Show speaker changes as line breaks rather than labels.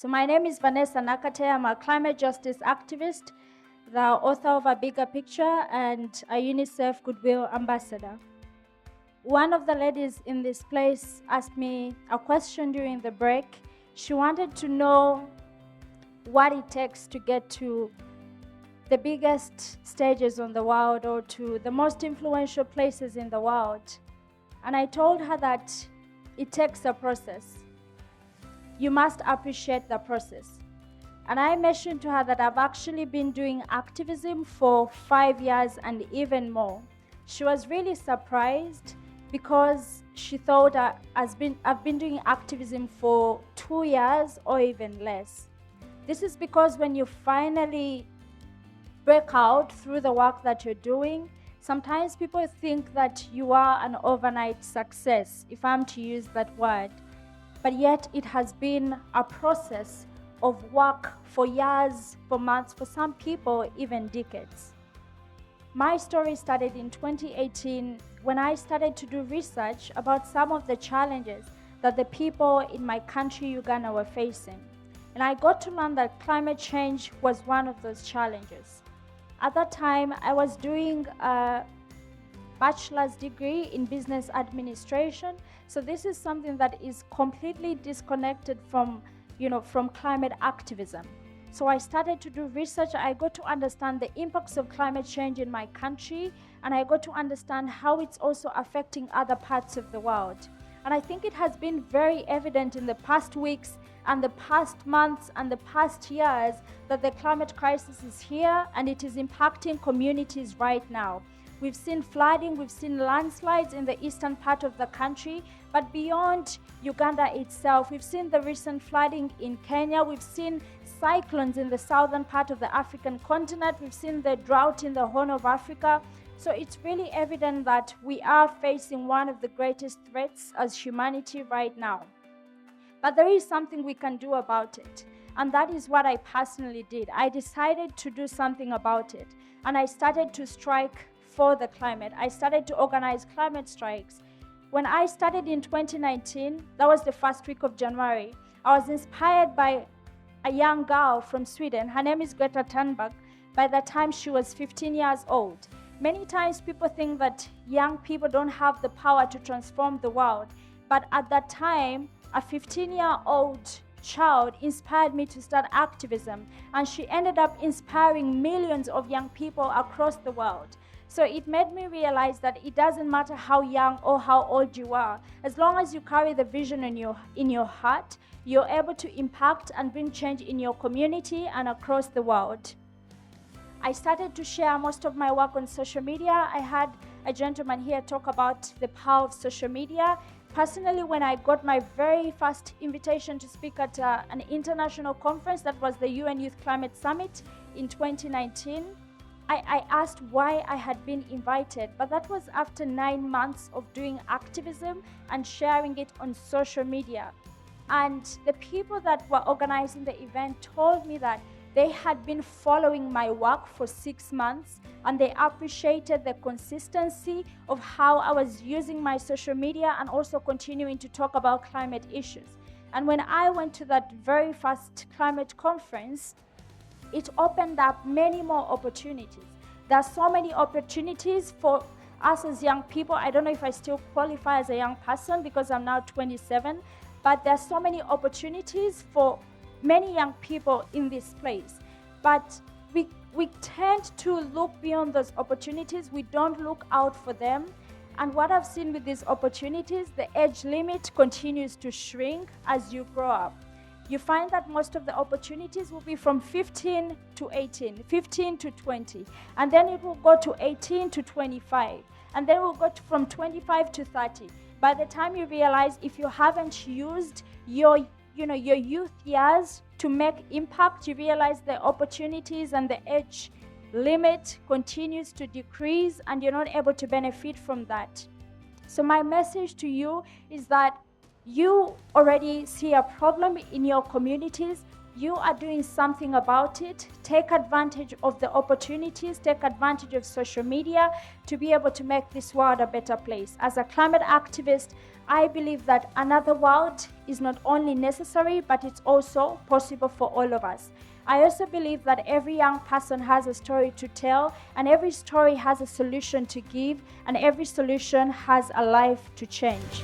So my name is Vanessa Nakate. I'm a climate justice activist, the author of A Bigger Picture, and a UNICEF Goodwill Ambassador. One of the ladies in this place asked me a question during the break. She wanted to know what it takes to get to the biggest stages on the world or to the most influential places in the world. And I told her that it takes a process. You must appreciate the process. And I mentioned to her that I've actually been doing activism for 5 years and even more. She was really surprised because she thought I've been doing activism for 2 years or even less. This is because when you finally break out through the work that you're doing, sometimes people think that you are an overnight success, if I'm to use that word. But yet it has been a process of work for years, for months, for some people, even decades. My story started in 2018 when I started to do research about some of the challenges that the people in my country, Uganda, were facing. And I got to learn that climate change was one of those challenges. At that time, I was doing a bachelor's degree in business administration. So this is something that is completely disconnected from climate activism. So I started to do research. I got to understand the impacts of climate change in my country, and I got to understand how it's also affecting other parts of the world. And I think it has been very evident in the past weeks and the past months and the past years that the climate crisis is here and it is impacting communities right now. We've seen flooding, we've seen landslides in the eastern part of the country, but beyond Uganda itself, we've seen the recent flooding in Kenya, we've seen cyclones in the southern part of the African continent, we've seen the drought in the Horn of Africa. So it's really evident that we are facing one of the greatest threats as humanity right now. But there is something we can do about it. And that is what I personally did. I decided to do something about it. And I started to strike for the climate. I started to organize climate strikes. When I started in 2019, that was the first week of January, I was inspired by a young girl from Sweden. Her name is Greta Thunberg. By the time she was 15 years old. Many times people think that young people don't have the power to transform the world. But at that time, a 15-year-old child inspired me to start activism. And she ended up inspiring millions of young people across the world. So it made me realize that it doesn't matter how young or how old you are. As long as you carry the vision in your heart, you're able to impact and bring change in your community and across the world. I started to share most of my work on social media. I had a gentleman here talk about the power of social media. Personally, when I got my very first invitation to speak at an international conference, that was the UN Youth Climate Summit in 2019, I asked why I had been invited, but that was after 9 months of doing activism and sharing it on social media. And the people that were organizing the event told me that they had been following my work for 6 months and they appreciated the consistency of how I was using my social media and also continuing to talk about climate issues. And when I went to that very first climate conference, it opened up many more opportunities. There are so many opportunities for us as young people. I don't know if I still qualify as a young person because I'm now 27, but there are so many opportunities for many young people in this place. But we tend to look beyond those opportunities. We don't look out for them. And what I've seen with these opportunities, the age limit continues to shrink as you grow up. You find that most of the opportunities will be from 15 to 18, 15 to 20, and then it will go to 18 to 25, and then we'll go from 25 to 30. By the time you realize if you haven't used your youth years to make impact, you realize the opportunities and the age limit continues to decrease and you're not able to benefit from that. So my message to you is that You already see a problem in your communities. You are doing something about it. Take advantage of the opportunities, take advantage of social media to be able to make this world a better place. As a climate activist, I believe that another world is not only necessary, but it's also possible for all of us. I also believe that every young person has a story to tell, and every story has a solution to give, and every solution has a life to change.